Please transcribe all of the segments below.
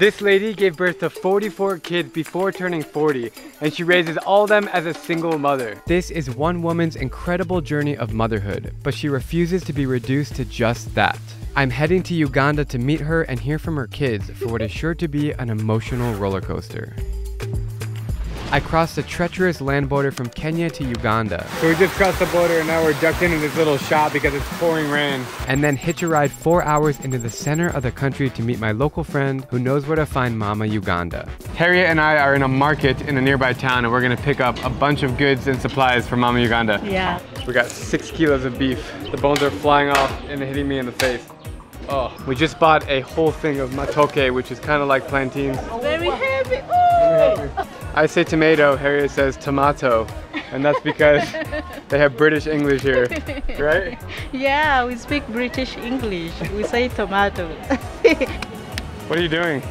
This lady gave birth to 44 kids before turning 40, and she raises all of them as a single mother. This is one woman's incredible journey of motherhood, but she refuses to be reduced to just that. I'm heading to Uganda to meet her and hear from her kids for what is sure to be an emotional roller coaster. I crossed the treacherous land border from Kenya to Uganda. So we just crossed the border and now we're ducked into this little shop because it's pouring rain. And then hitch a ride 4 hours into the center of the country to meet my local friend who knows where to find Mama Uganda. Harriet and I are in a market in a nearby town and we're gonna pick up a bunch of goods and supplies for Mama Uganda. Yeah. We got 6 kilos of beef. The bones are flying off and hitting me in the face. Oh, we just bought a whole thing of matoke, which is kind of like plantains. Very heavy. Oh! I say tomato, Harriet says tomato, and that's because they have British English here, right? Yeah, we speak British English. We say tomato. What are you doing?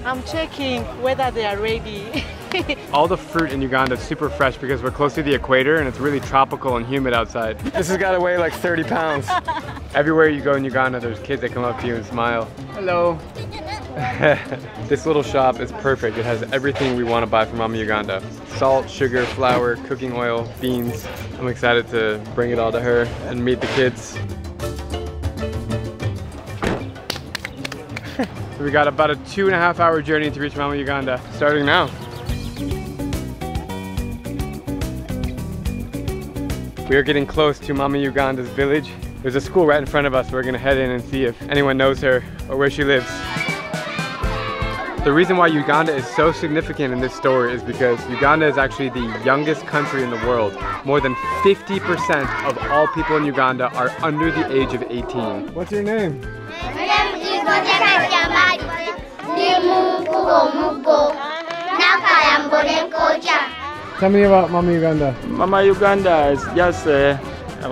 I'm checking whether they are ready. All the fruit in Uganda is super fresh because we're close to the equator and it's really tropical and humid outside. This has got to weigh like 30 pounds. Everywhere you go in Uganda, there's kids that come up to you and smile. Hello. This little shop is perfect. It has everything we want to buy from Mama Uganda. Salt, sugar, flour, cooking oil, beans. I'm excited to bring it all to her and meet the kids. So we got about a 2.5 hour journey to reach Mama Uganda, starting now. We are getting close to Mama Uganda's village. There's a school right in front of us. We're gonna head in and see if anyone knows her or where she lives. The reason why Uganda is so significant in this story is because Uganda is actually the youngest country in the world. More than 50% of all people in Uganda are under the age of 18. What's your name? Tell me about Mama Uganda. Mama Uganda is just a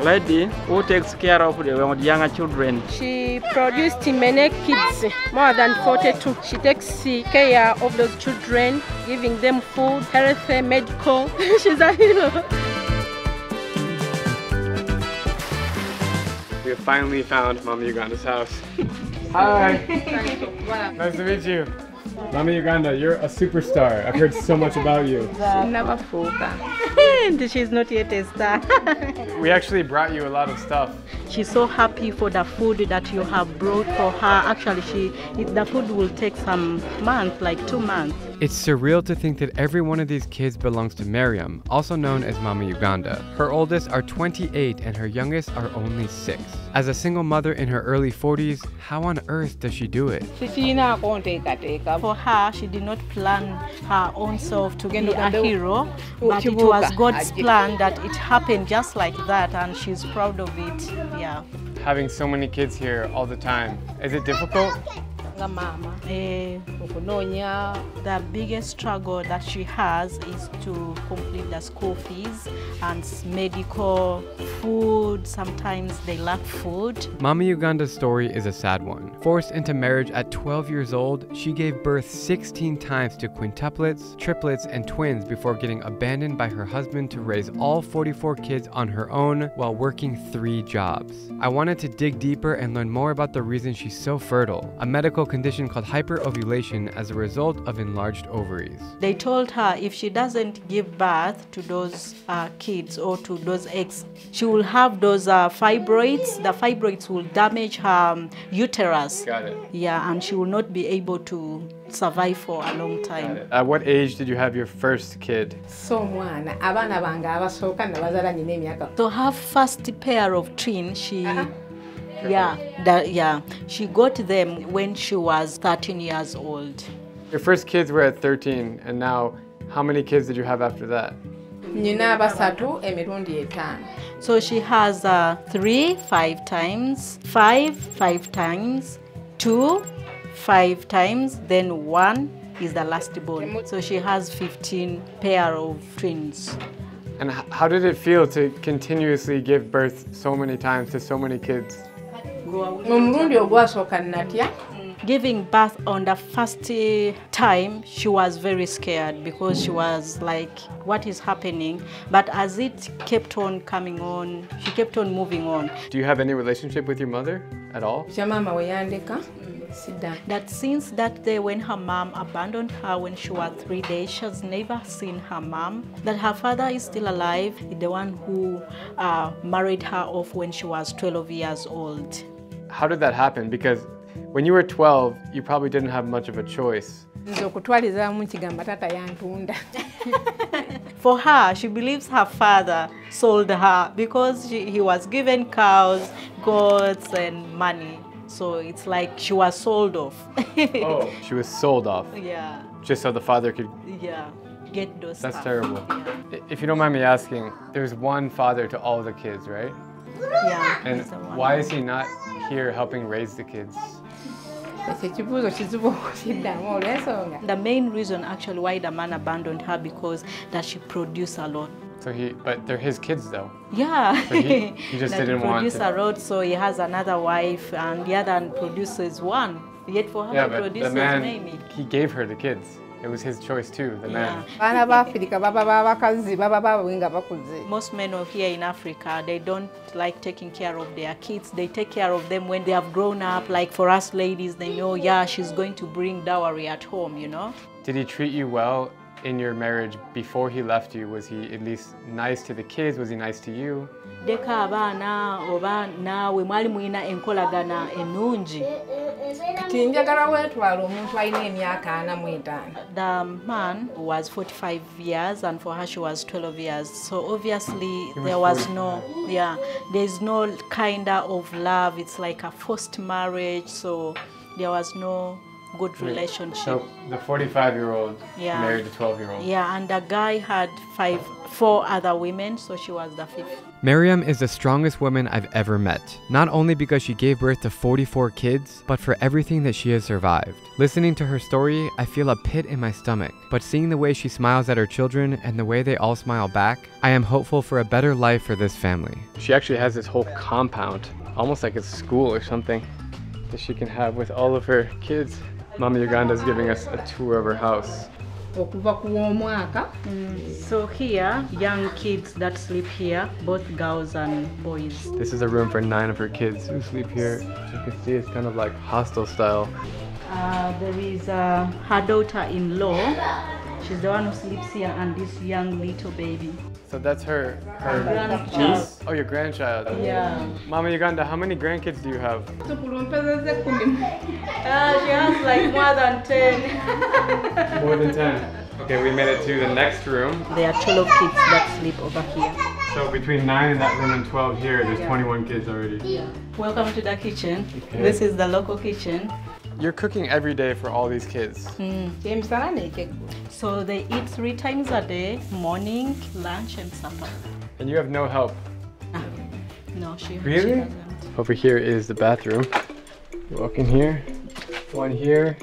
lady who takes care of the younger children. She produced many kids, more than 42. She takes care of those children, giving them food, health, medical. She's a hero. We have finally found Mama Uganda's house. Hi. Nice to meet you. Mama Uganda, you're a superstar. I've heard so much about you. Never forget. And she's not yet a star. We actually brought you a lot of stuff. She's so happy for the food that you have brought for her. Actually, the food will take some months, like 2 months. It's surreal to think that every one of these kids belongs to Miriam, also known as Mama Uganda. Her oldest are 28 and her youngest are only 6. As a single mother in her early 40s, how on earth does she do it? For her, she did not plan her own self to be a hero, but it was God's plan that it happened just like that, and she's proud of it. Yeah. Having so many kids here all the time, is it difficult? The biggest struggle that she has is to complete the school fees and medical, food. Sometimes they lack food. Mama Uganda's story is a sad one. Forced into marriage at 12 years old, she gave birth 16 times to quintuplets, triplets, and twins before getting abandoned by her husband to raise all 44 kids on her own while working 3 jobs. I wanted to dig deeper and learn more about the reason she's so fertile, a medical condition called hyperovulation as a result of enlarged ovaries. They told her if she doesn't give birth to those kids or to those eggs, she will have those fibroids. The fibroids will damage her uterus. Got it. Yeah, and she will not be able to survive for a long time. At what age did you have your first kid? So her first pair of twins, she she got them when she was 13 years old. Your first kids were at 13, and now how many kids did you have after that? So she has 3 5 times, 5 times, 2 5 times, then 1 is the last born. So she has 15 pair of twins. And how did it feel to continuously give birth so many times to so many kids? Giving birth on the first time, she was very scared because she was like, what is happening? But as it kept on coming on, she kept on moving on. Do you have any relationship with your mother at all? That since that day when her mom abandoned her when she was 3 days, she has never seen her mom. That her father is still alive, the one who married her off when she was 12 years old. How did that happen? Because when you were 12, you probably didn't have much of a choice. For her, she believes her father sold her because he was given cows, goats, and money. So it's like she was sold off. Oh, she was sold off. Yeah. Just so the father could... Yeah, get those That's stuff. terrible. Yeah. If you don't mind me asking, there's one father to all the kids, right? Yeah. And he's the one. why is he not here helping raise the kids? The main reason actually why the man abandoned her because that she produced a lot. So but they're his kids though. Yeah. So he just that didn't he want produced to. a lot, so he has another wife, and the other produces one. Yet for her Yeah, to but produce the man, maybe. he gave her the kids. It was his choice too, the man. Most men over here in Africa, they don't like taking care of their kids. They take care of them when they have grown up. Like for us ladies, they know, yeah, she's going to bring dowry at home, you know? Did he treat you well in your marriage before he left you? Was he at least nice to the kids? Was he nice to you? Deka abaana oba naawe mwali mulina enkolagana ennungi. The man was 45 years and for her she was 12 years. So obviously there was no, there's no kind of love. It's like a forced marriage. So there was no good relationship. So the 45-year-old married the 12-year-old. Yeah, and the guy had 4 other women, so she was the 5th. Miriam is the strongest woman I've ever met, not only because she gave birth to 44 kids, but for everything that she has survived. Listening to her story, I feel a pit in my stomach, but seeing the way she smiles at her children and the way they all smile back, I am hopeful for a better life for this family. She actually has this whole compound, almost like a school or something, that she can have with all of her kids. Mama Uganda is giving us a tour of her house. So here, young kids that sleep here, both girls and boys. This is a room for 9 of her kids who sleep here. As you can see, it's kind of like hostel style. There is her daughter-in-law. She's the one who sleeps here, and this young little baby. So that's her grandchild. niece? Oh, your grandchild. Yeah. Mama Uganda, how many grandkids do you have? She has like more than 10. More than 10. Okay, we made it to the next room. There are 12 kids that sleep over here. So between 9 in that room and 12 here, there's 21 kids already. Welcome to the kitchen. Okay. This is the local kitchen. You're cooking every day for all these kids. So they eat 3 times a day, morning, lunch, and supper. And you have no help. No, she Really? doesn't. Over here is the bathroom. You walk in here, one here,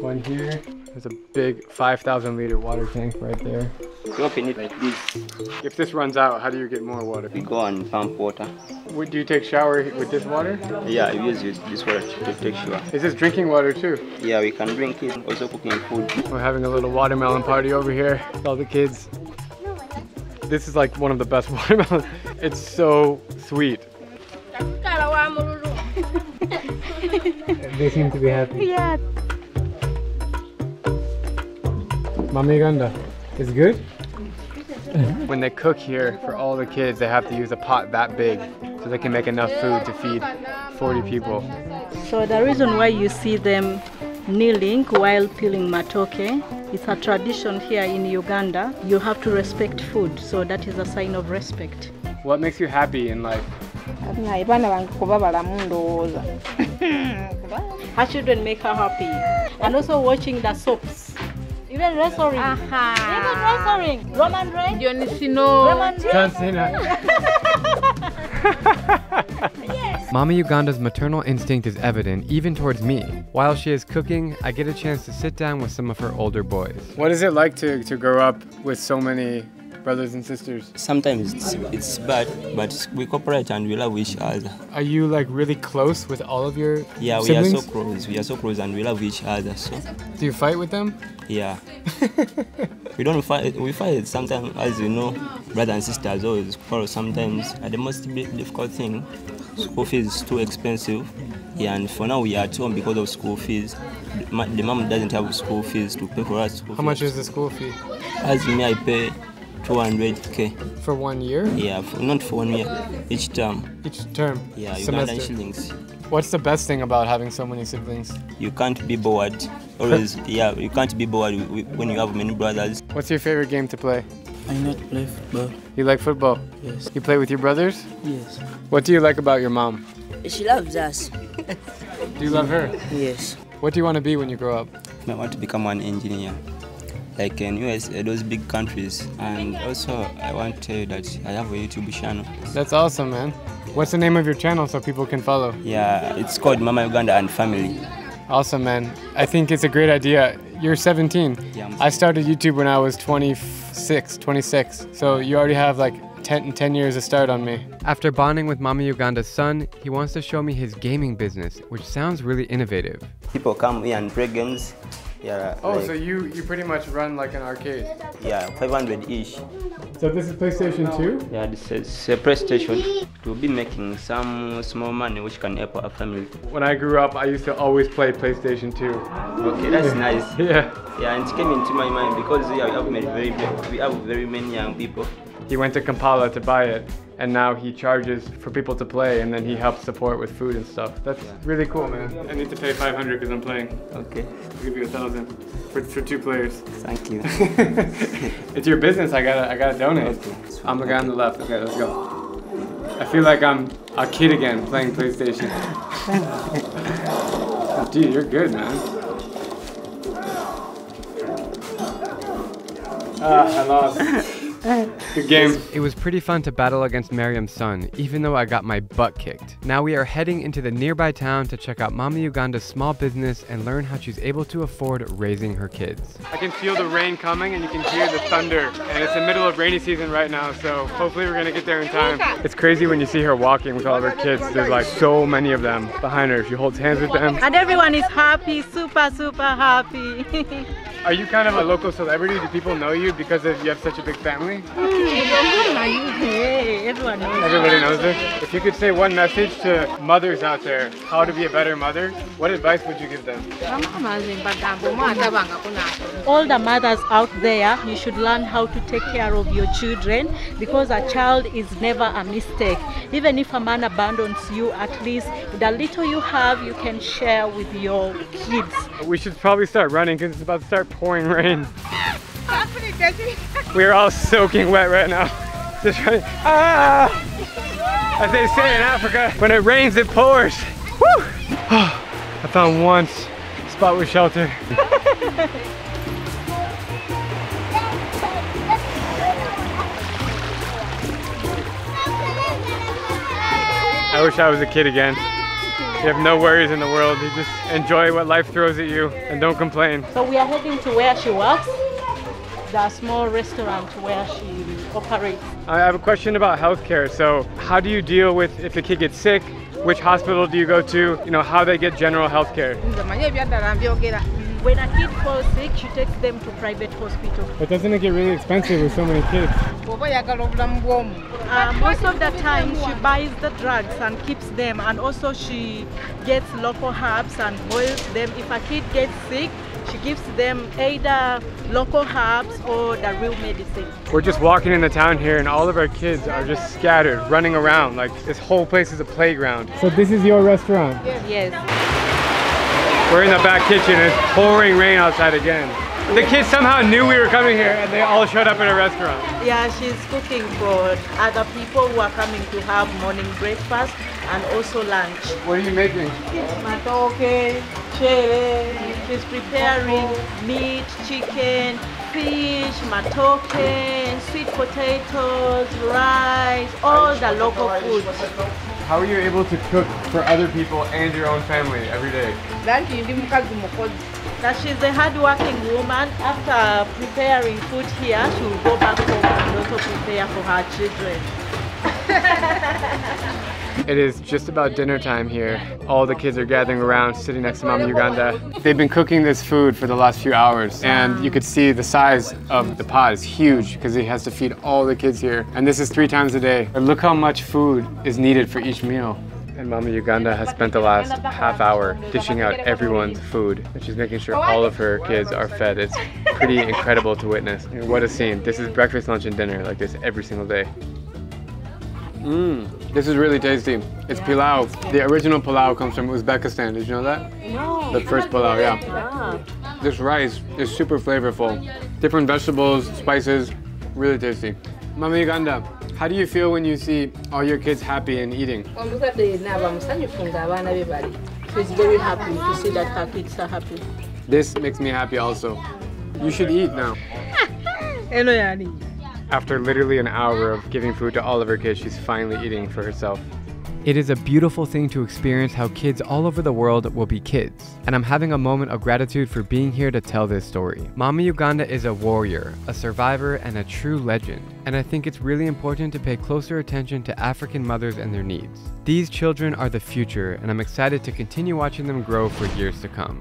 one here. There's a big 5,000 liter water tank right there. You open it like this. If this runs out, how do you get more water? We go and pump water. Do you take shower with this water? Yeah, we use this water to take shower. Is this drinking water too? Yeah, we can drink it, also cooking food. We're having a little watermelon party over here with all the kids. This is like one of the best watermelons. It's so sweet. They seem to be happy. Yeah. Mama Uganda, is it good? When they cook here for all the kids, they have to use a pot that big so they can make enough food to feed 40 people. So the reason why you see them kneeling while peeling matoke, it's a tradition here in Uganda. You have to respect food, so that is a sign of respect. What makes you happy in life? Her children make her happy. And also watching the soaps. Even wrestling. Even wrestling. Roman Reigns. Roman John Cena. Mama Uganda's maternal instinct is evident even towards me. While she is cooking, I get a chance to sit down with some of her older boys. What is it like to grow up with so many brothers and sisters? Sometimes it's bad, but we cooperate and we love each other. Are you like really close with all of your Yeah, siblings? we are so close. We are so close and we love each other. So Do you fight with them? yeah, we don't fight. We fight sometimes, as you know, brothers and sisters always quarrel sometimes. And the most difficult thing, school fees is too expensive. Yeah, and for now we are at home because of school fees. The mom doesn't have school fees to pay for us. How much is the school fee? As me, I pay 200k. For 1 year? Yeah, not for 1 year, each term. Each term? Yeah, Semester. Ugandan shillings. What's the best thing about having so many siblings? You can't be bored. Always, yeah, you can't be bored when you have many brothers. What's your favorite game to play? I not play football. You like football? Yes. You play with your brothers? Yes. What do you like about your mom? She loves us. Do you love her? Yes. What do you want to be when you grow up? I want to become an engineer, like in US, those big countries. And also, I want to tell you that I have a YouTube channel. That's awesome, man. What's the name of your channel so people can follow? Yeah, it's called Mama Uganda and Family. Awesome, man. I think it's a great idea. You're 17. Yeah, I started YouTube when I was 26. So you already have like 10 years to start on me. After bonding with Mama Uganda's son, he wants to show me his gaming business, which sounds really innovative. People come here and play games. Yeah. Oh, like, so you pretty much run like an arcade. yeah, 500 each. So this is PlayStation 2? Yeah, this is a PlayStation. We'll be making some small money which can help our family. When I grew up, I used to always play PlayStation 2. Okay, that's nice. Yeah. Yeah, and it came into my mind because we have very many young people. He went to Kampala to buy it, and now he charges for people to play, and then he helps support with food and stuff. That's really cool, man. I need to pay 500 because I'm playing. Okay. I'll give you 1,000 for 2 players. Thank you. It's your business. I gotta donate. Okay. I'm the guy on the left. Okay, let's go. I feel like I'm a kid again playing PlayStation. Dude, you're good, man. I lost. Good game. It was pretty fun to battle against Miriam's son, even though I got my butt kicked. Now we are heading into the nearby town to check out Mama Uganda's small business and learn how she's able to afford raising her kids. I can feel the rain coming and you can hear the thunder. And it's the middle of rainy season right now, so hopefully we're gonna get there in time. It's crazy when you see her walking with all of her kids. There's like so many of them behind her. She holds hands with them. And everyone is happy, super happy. Are you kind of a local celebrity? Do people know you because you have such a big family? Everyone knows. Everybody knows her. If you could say one message to mothers out there, how to be a better mother, what advice would you give them? All the mothers out there, you should learn how to take care of your children because a child is never a mistake. Even if a man abandons you, at least the little you have, you can share with your kids. We should probably start running because it's about to start pouring rain. We're all soaking wet right now. Just running. Ah! As they say in Africa, when it rains, it pours. Woo! I found one spot with shelter. I wish I was a kid again. You have no worries in the world. You just enjoy what life throws at you and don't complain. So we are heading to where she works, the small restaurant where she operates. I have a question about healthcare. So how do you deal with if a kid gets sick? Which hospital do you go to? You know, how they get general healthcare. When a kid falls sick, she takes them to private hospital. But doesn't it get really expensive with so many kids? Most of the time she buys the drugs and keeps them, and also she gets local herbs and boils them. If a kid gets sick, she gives them either local herbs or the real medicine. We're just walking in the town here and all of our kids are just scattered, running around. Like this whole place is a playground. So this is your restaurant? Yes. We're in the back kitchen and it's pouring rain outside again. The kids somehow knew we were coming here and they all showed up at a restaurant. Yeah, she's cooking for other people who are coming to have morning breakfast and also lunch. What are you making? Matoke, chere. She's preparing meat, chicken, fish, matoke, sweet potatoes, rice, all the local foods. How are you able to cook for other people and your own family every day? That she's a hard-working woman. After preparing food here, she will go back home and also prepare for her children. It is just about dinner time here. All the kids are gathering around, sitting next to Mama Uganda. They've been cooking this food for the last few hours, and you could see the size of the pot is huge because he has to feed all the kids here. And this is 3 times a day. And look how much food is needed for each meal. And Mama Uganda has spent the last half hour dishing out everyone's food. And she's making sure all of her kids are fed. It's pretty incredible to witness. And what a scene. This is breakfast, lunch, and dinner like this every single day. This is really tasty. It's pilau. The original pilau comes from Uzbekistan. Did you know that? No. The first pilau, yeah. Ah. This rice is super flavorful. Different vegetables, spices, really tasty. Mama Uganda, how do you feel when you see all your kids happy and eating? So it's very happy to see that her kids are happy. This makes me happy also. You should eat now. After literally an hour of giving food to all of her kids, she's finally eating for herself. It is a beautiful thing to experience how kids all over the world will be kids. And I'm having a moment of gratitude for being here to tell this story. Mama Uganda is a warrior, a survivor, and a true legend. And I think it's really important to pay closer attention to African mothers and their needs. These children are the future, and I'm excited to continue watching them grow for years to come.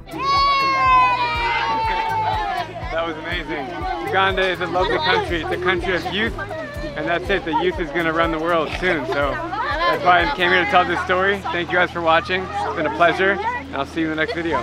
That was amazing. Uganda is a lovely country. It's a country of youth, and that's it. The youth is going to run the world soon. So that's why I came here to tell this story. Thank you guys for watching. It's been a pleasure, and I'll see you in the next video.